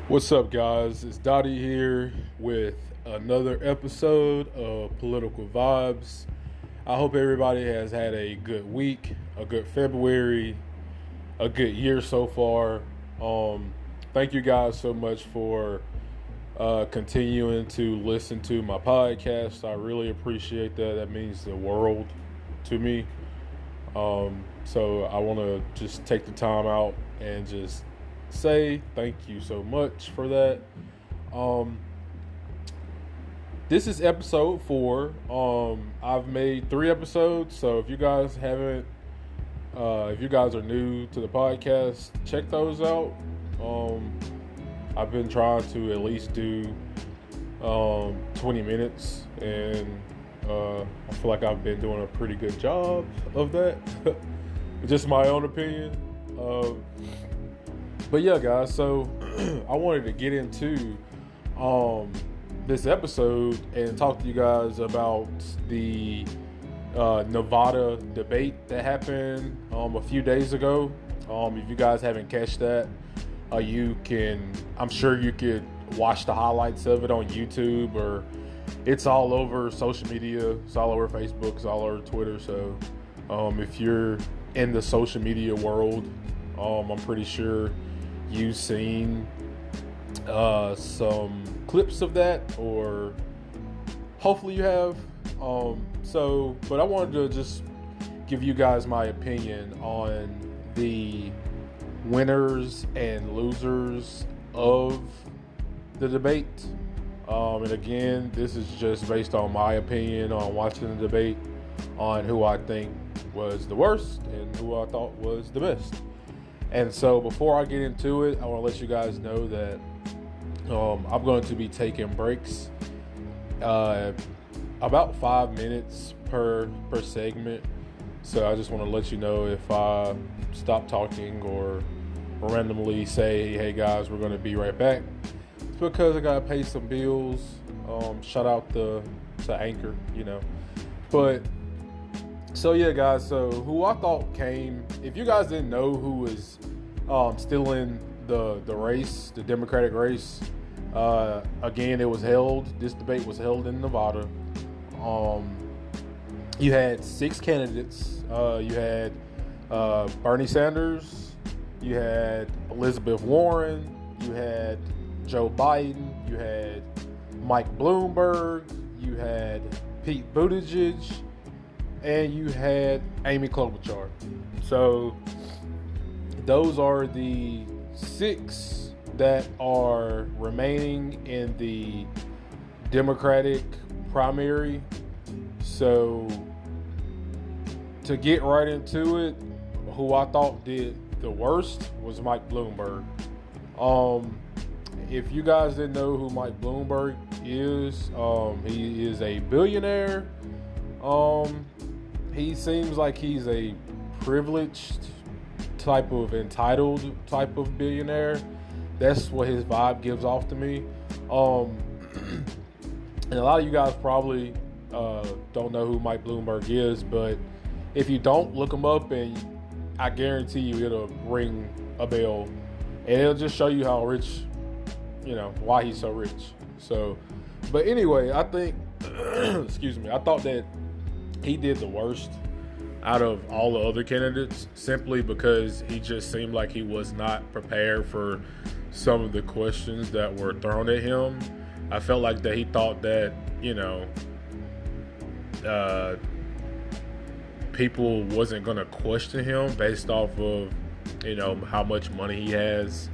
What's up, guys? It's Dottie here with another episode of Political Vibes. I hope everybody has had a good week, a good February, a good year so far. Thank you guys so much for continuing to listen to my podcast. I really appreciate that. That means the world to me. So I want to just take the time out and just say thank you so much for that. This is episode 4. I've made 3 episodes, so if you guys haven't, if you guys are new to the podcast, check those out. I've been trying to at least do 20 minutes, and I feel like I've been doing a pretty good job of that. Just my own opinion. But yeah, guys, so I wanted to get into this episode and talk to you guys about the Nevada debate that happened a few days ago. If you guys haven't catched that, I'm sure you could watch the highlights of it on YouTube, or it's all over social media. It's all over Facebook. It's all over Twitter. So if you're in the social media world, I'm pretty sure you've seen some clips of that, or hopefully you have. But I wanted to just give you guys my opinion on the winners and losers of the debate. And again, this is just based on my opinion on watching the debate, on who I think was the worst and who I thought was the best. And so before I get into it, I want to let you guys know that I'm going to be taking breaks about 5 minutes per segment. So I just want to let you know if I stop talking or randomly say, hey guys, we're going to be right back. It's because I got to pay some bills. Shout out to Anchor, But so yeah, guys, so who I thought came, if you guys didn't know who was still in the race, the Democratic race, again, this debate was held in Nevada. You had 6 candidates. You had Bernie Sanders, you had Elizabeth Warren, you had Joe Biden, you had Mike Bloomberg, you had Pete Buttigieg, and you had Amy Klobuchar. So those are the 6 that are remaining in the Democratic primary. So to get right into it, who I thought did the worst was Mike Bloomberg. If you guys didn't know who Mike Bloomberg is, he is a billionaire. He seems like he's a privileged type of entitled type of billionaire. That's what his vibe gives off to me. And a lot of you guys probably don't know who Mike Bloomberg is, but if you don't, look him up, and I guarantee you it'll ring a bell, and it'll just show you how rich, why he's so rich. So, but anyway, I think, excuse me, I thought that he did the worst out of all the other candidates, simply because he just seemed like he was not prepared for some of the questions that were thrown at him. I felt like that he thought that, people wasn't going to question him based off of, how much money he has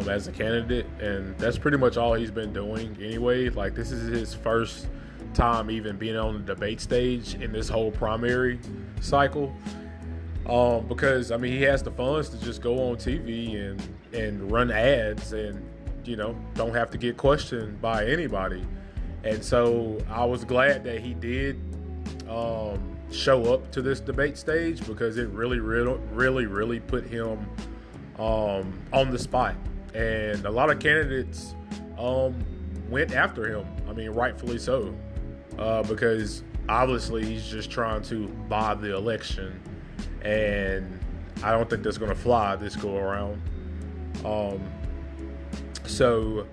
as a candidate. And that's pretty much all he's been doing anyway. Like, this is his first time even being on the debate stage in this whole primary cycle. Because, he has the funds to just go on TV and run ads and, don't have to get questioned by anybody. And so I was glad that he did show up to this debate stage, because it really put him on the spot. And a lot of candidates went after him. Rightfully so, because obviously he's just trying to buy the election, and I don't think that's going to fly this go around. So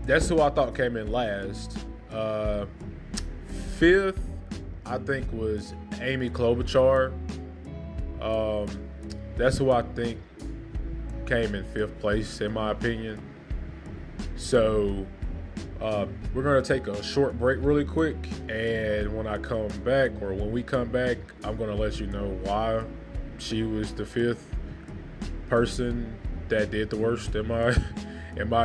that's who I thought came in last. Fifth, I think, was Amy Klobuchar. That's who I think came in fifth place, in my opinion. So we're going to take a short break really quick. And when I come back, or when we come back, I'm going to let you know why she was the fifth person that did the worst, in my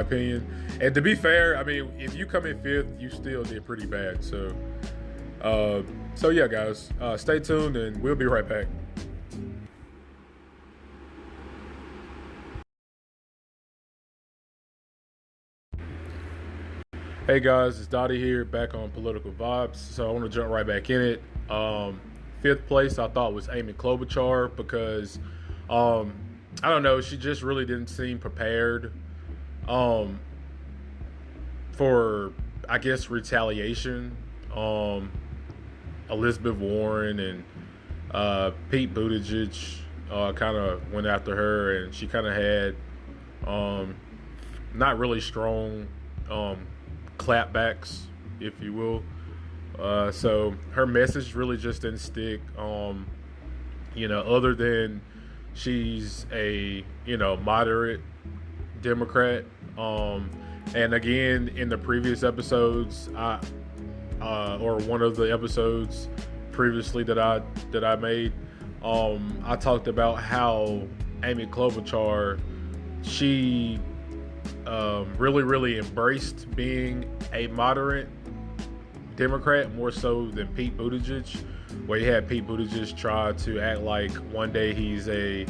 opinion. And to be fair, I mean, if you come in fifth, you still did pretty bad. So yeah, guys, stay tuned, and we'll be right back. Hey guys, it's Dottie here, back on Political Vibes. So I want to jump right back in it. Fifth place I thought was Amy Klobuchar because I don't know, she just really didn't seem prepared for, I guess, retaliation. Elizabeth Warren and Pete Buttigieg kind of went after her, and she kind of had not really strong clapbacks, if you will. So her message really just didn't stick. Other than she's a moderate Democrat. And again, in the previous episodes, or one of the episodes previously that I made, I talked about how Amy Klobuchar, she really embraced being a moderate Democrat more so than Pete Buttigieg, where you had Pete Buttigieg try to act like one day he's a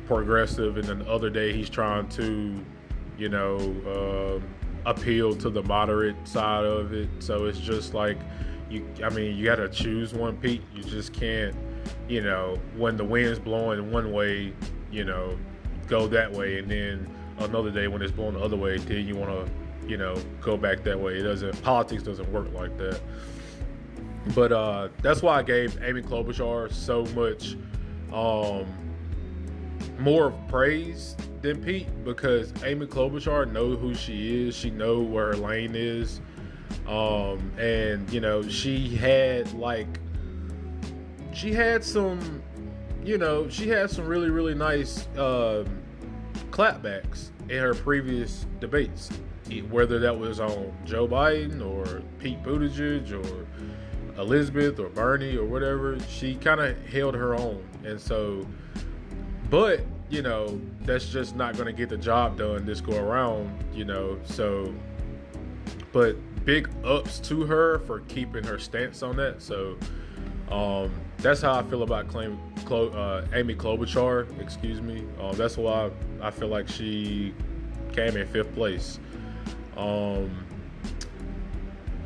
progressive, and then the other day he's trying to appeal to the moderate side of it. So it's just like you got to choose one, Pete. You just can't, when the wind's blowing one way, go that way, and then another day when it's blowing the other way, then you want to go back that way. Politics doesn't work like that. But that's why I gave Amy Klobuchar so much more praise than Pete, because Amy Klobuchar knows who she is. She knows where her lane is. And she had some really nice clapbacks in her previous debates, whether that was on Joe Biden or Pete Buttigieg or Elizabeth or Bernie or whatever. She kind of held her own. And so, but that's just not going to get the job done this go around, so, but big ups to her for keeping her stance on that. So that's how I feel about Amy Klobuchar, excuse me. That's why I feel like she came in fifth place.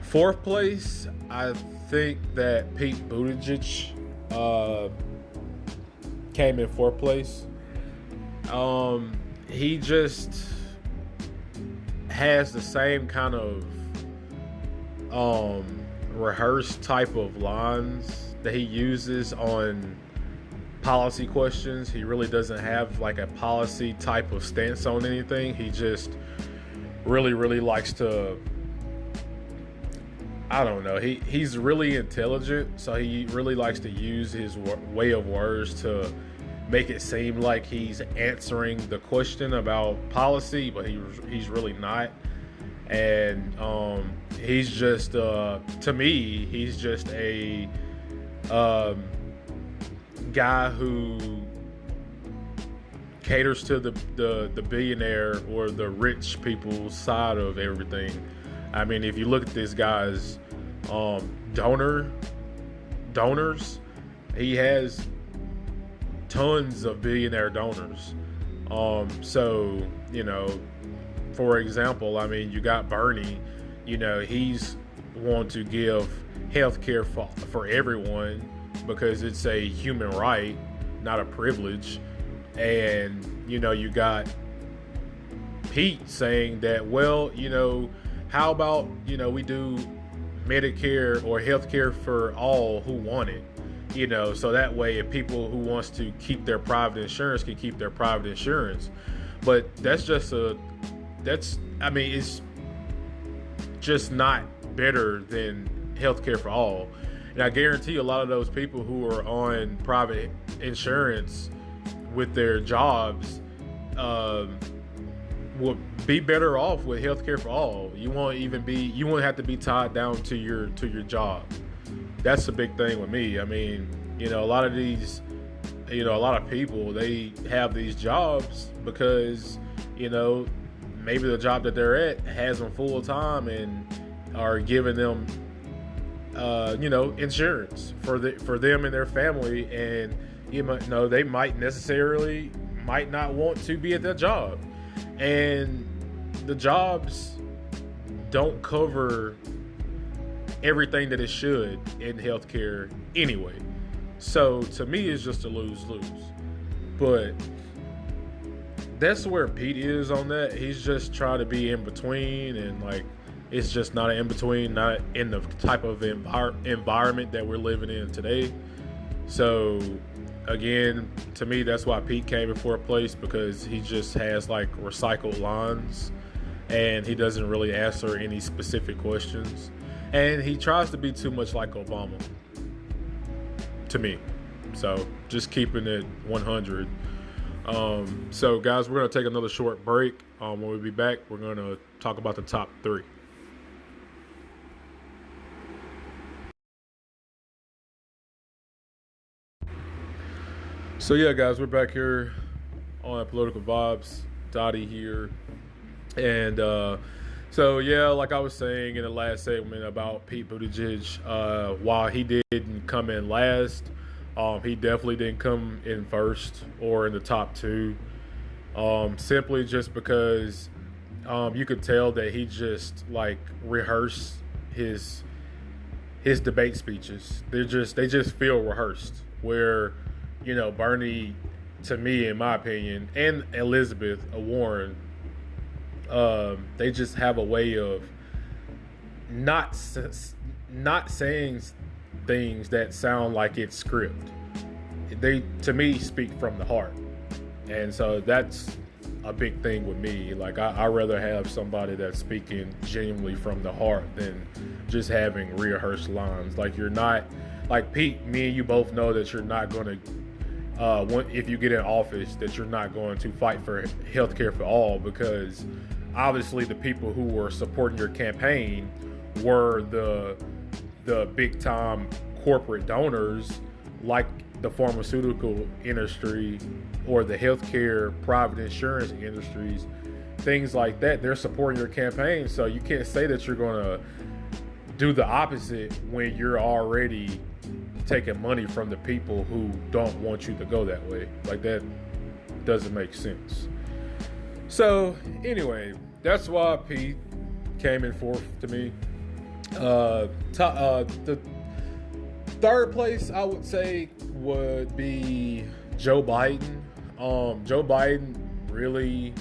Fourth place, I think that Pete Buttigieg came in fourth place. He just has the same kind of rehearsed type of lines that he uses on policy questions. He really doesn't have like a policy type of stance on anything. He just really likes to, I don't know, he's really intelligent, so he really likes to use his way of words to make it seem like he's answering the question about policy, but he's really not. And he's just to me, he's just a guy who caters to the billionaire or the rich people's side of everything. I mean, if you look at this guy's donors, he has tons of billionaire donors. So, for example, I mean, you got Bernie, he's want to give health care for everyone because it's a human right, not a privilege. And, you got Pete saying that, well, how about, we do Medicare or health care for all who want it? So that way if people who wants to keep their private insurance can keep their private insurance. But I mean, it's just not better than healthcare for all. And I guarantee a lot of those people who are on private insurance with their jobs will be better off with healthcare for all. You won't have to be tied down to your job. That's the big thing with me. I mean, a lot of people, they have these jobs because, maybe the job that they're at has them full time and are giving them, insurance for them and their family. And, they might not want to be at that job. And the jobs don't cover everything that it should in healthcare anyway. So to me, it's just a lose-lose. But that's where Pete is on that. He's just trying to be in between, and it's just not an in between, not in the type of environment that we're living in today. So again, to me, that's why Pete came in fourth place, because he just has recycled lines and he doesn't really answer any specific questions. And he tries to be too much like Obama, to me. So just keeping it 100. So guys, we're going to take another short break. When we be back, we're going to talk about the top 3. So yeah, guys, we're back here on Political Vibes. Dottie here. And so yeah, like I was saying in the last segment about Pete Buttigieg, while he didn't come in last, he definitely didn't come in first or in the top 2. Simply just because you could tell that he just rehearsed his debate speeches. They just feel rehearsed. Where Bernie, to me, in my opinion, and Elizabeth Warren, they just have a way of not saying things that sound like it's script. They, to me, speak from the heart, and so that's a big thing with me. I rather have somebody that's speaking genuinely from the heart than just having rehearsed lines. You're not Pete. Me and you both know that you're not going to. If you get in office, that you're not going to fight for healthcare for all, because obviously the people who were supporting your campaign were the big time corporate donors, like the pharmaceutical industry or the healthcare private insurance industries, things like that. They're supporting your campaign, so you can't say that you're going to do the opposite when you're already taking money from the people who don't want you to go that way. That doesn't make sense. So anyway, that's why Pete came in fourth to me. The third place, I would say, would be Joe Biden. Joe Biden really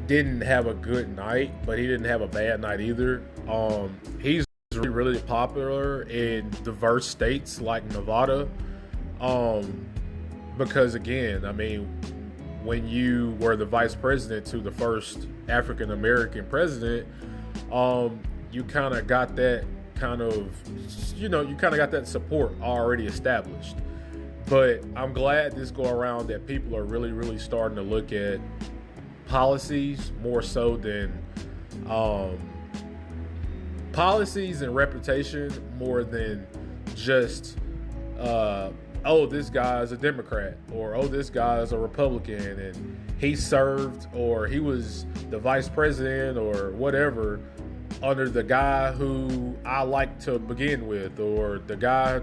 didn't have a good night, but he didn't have a bad night either. He's really popular in diverse states like Nevada, because again, I mean, when you were the vice president to the first African American president, you kind of got that support already established. But I'm glad this go around that people are really, really starting to look at policies more so than policies and reputation, more than just this guy's a Democrat, or this guy's a Republican and he served, or he was the vice president or whatever under the guy who I like to begin with, or the guy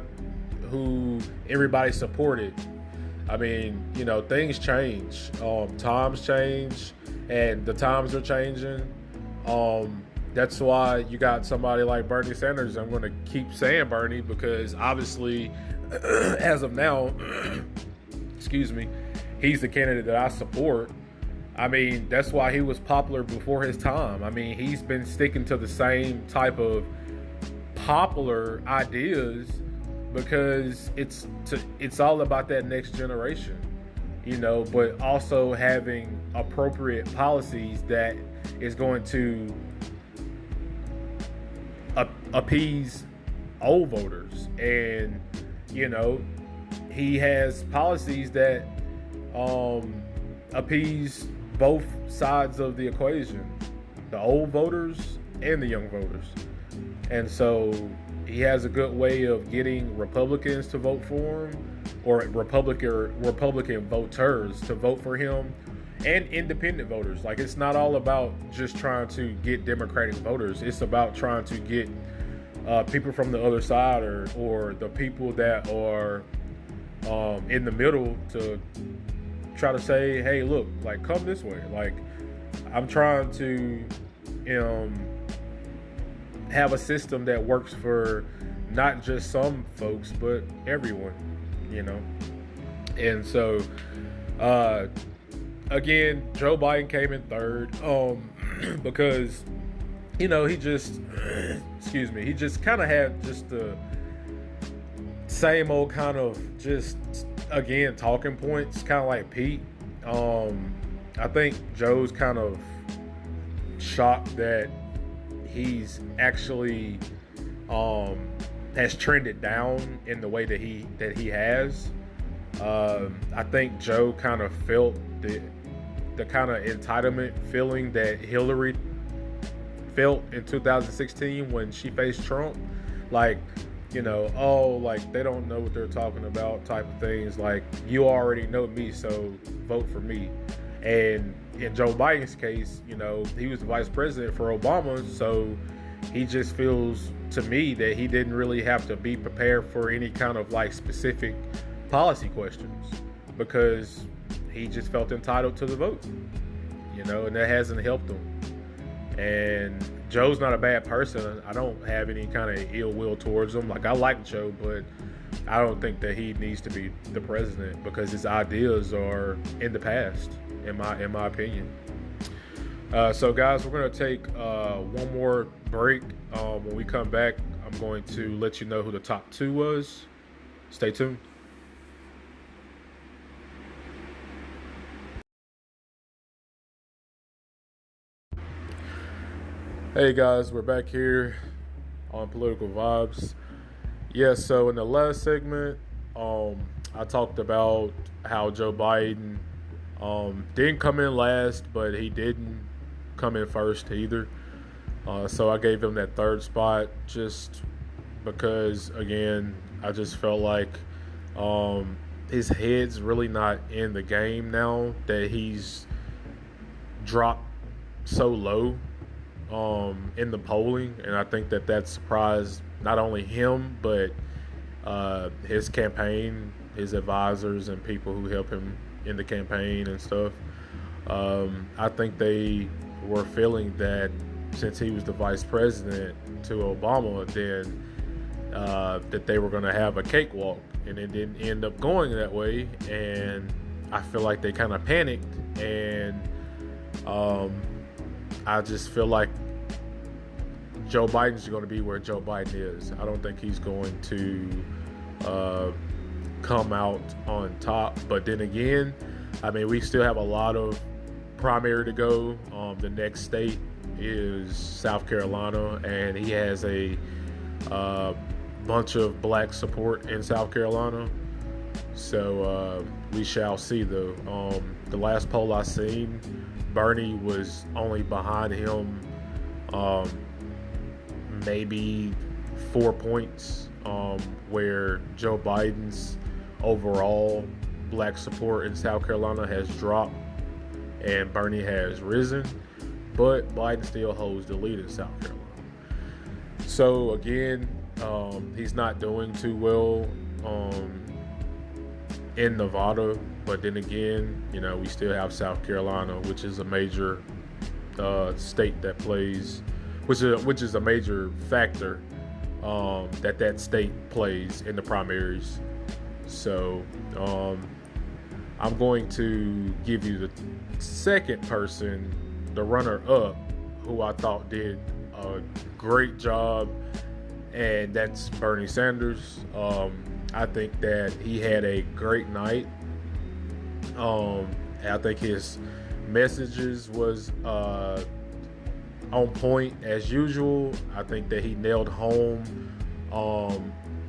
who everybody supported. I mean, things change. Times change, and the times are changing. That's why you got somebody like Bernie Sanders. I'm going to keep saying Bernie because obviously, as of now, excuse me, he's the candidate that I support. I mean, that's why he was popular before his time. I mean, he's been sticking to the same type of popular ideas because it's all about that next generation. but also having appropriate policies that is going to appease old voters. And he has policies that appease both sides of the equation, the old voters and the young voters. And so he has a good way of getting Republicans to vote for him, or Republican voters to vote for him, and independent voters. Like, it's not all about just trying to get Democratic voters. It's about trying to get people from the other side, or the people that are in the middle, to try to say, hey, look, like, come this way. Like, I'm trying to have a system that works for not just some folks, but everyone, And so, again, Joe Biden came in third, because, he just, he just kind of had just the same old kind of just, again, talking points, kind of like Pete. I think Joe's kind of shocked that he's actually has trended down in the way that he has. I think Joe kind of felt the kind of entitlement feeling that Hillary felt in 2016 when she faced Trump. Like, like, they don't know what they're talking about type of things. Like, you already know me, so vote for me. And in Joe Biden's case, he was the vice president for Obama, so he just feels, to me, that he didn't really have to be prepared for any kind of like specific policy questions, because he just felt entitled to the vote, and that hasn't helped him. And Joe's not a bad person. I don't have any kind of ill will towards him. Like, I like Joe, but I don't think that he needs to be the president, because his ideas are in the past, in my opinion. So guys, we're going to take one more break. When we come back, I'm going to let you know who the top two was. Stay tuned. Hey guys, we're back here on Political Vibes. So in the last segment, I talked about how Joe Biden didn't come in last, but he didn't come in first either. So I gave him that third spot just because, again, I just felt like his head's really not in the game now that he's dropped so low in the polling. And I think that surprised not only him, but his campaign, his advisors, and people who help him in the campaign and stuff. I think they were feeling that since he was the vice president to Obama, then that they were going to have a cakewalk, and it didn't end up going that way. And I feel like they kind of panicked, and I just feel like Joe Biden's going to be where Joe Biden is. I don't think he's going to come out on top. But then again, I mean, we still have a lot of primary to go. The next state is South Carolina, and he has a bunch of black support in South Carolina. So we shall see, though. The last poll I seen, Bernie was only behind him maybe 4 points, where Joe Biden's overall black support in South Carolina has dropped and Bernie has risen, but Biden still holds the lead in South Carolina. So again, he's not doing too well in Nevada, but then again, we still have South Carolina, which is a major state that plays, which is a major factor that state plays in the primaries. So I'm going to give you the second person, the runner-up, who I thought did a great job, and that's Bernie Sanders. I think that he had a great night. And I think his messages was on point as usual. I think that he nailed home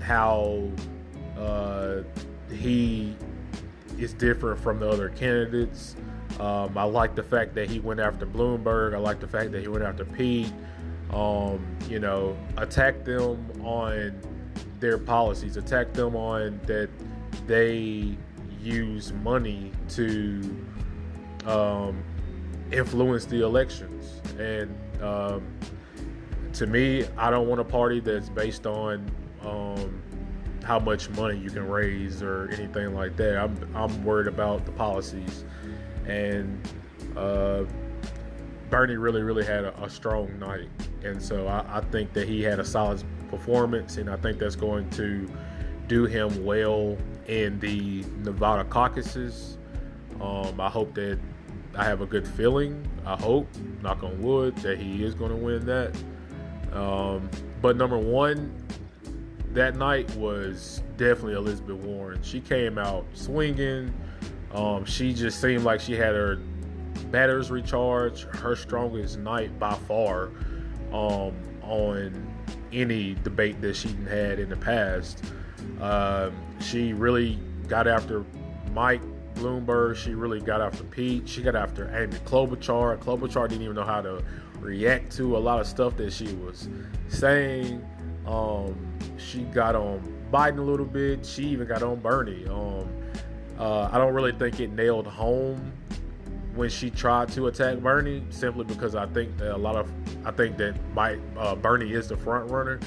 how he is different from the other candidates. I like the fact that he went after Bloomberg. I like the fact that he went after Pete. Attack them on their policies. Attack them on that they use money to influence the elections. And to me, I don't want a party that's based on how much money you can raise or anything like that. I'm worried about the policies. And Bernie really had a strong night. And so I think that he had a solid performance, and I think that's going to do him well in the Nevada caucuses. I hope that I have a good feeling. I hope, knock on wood, that he is going to win that. But number one that night was definitely Elizabeth Warren. She came out swinging. She just seemed like she had her batteries recharged, her strongest night by far on any debate that she had in the past. She really got after Mike Bloomberg. She really got after Pete. She got after Amy Klobuchar. Klobuchar didn't even know how to react to a lot of stuff that she was saying. She got on Biden a little bit. She even got on Bernie. I don't really think it nailed home when she tried to attack Bernie, simply because I think that Bernie is the front runner.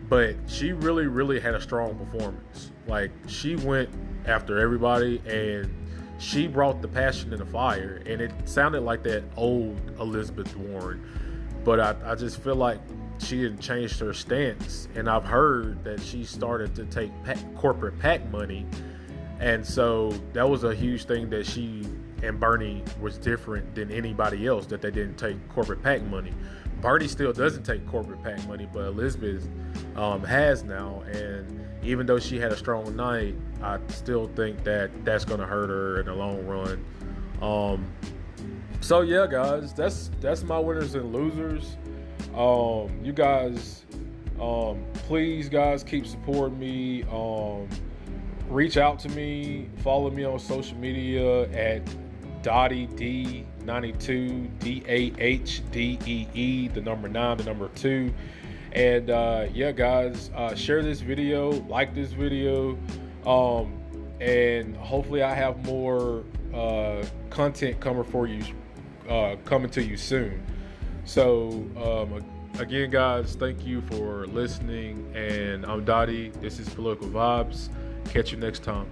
But she really had a strong performance. Like, she went after everybody, and she brought the passion and the fire, and it sounded like that old Elizabeth Warren. But I just feel like she didn't change her stance, and I've heard that she started to take corporate PAC money, and so that was a huge thing, that she and Bernie was different than anybody else, that they didn't take corporate PAC money. Bernie still doesn't take corporate PAC money, but Elizabeth has now, and even though she had a strong night, I still think that that's going to hurt her in the long run. So yeah, guys, that's my winners and losers. You guys, please, guys, keep supporting me. Reach out to me. Follow me on social media at Dottie D92 DAHDEE, the number 9, the number 2. And yeah, guys, share this video, like this video, and hopefully I have more content coming to you soon. So again, guys, thank you for listening, and I'm Dottie. This is Political Vibes. Catch you next time.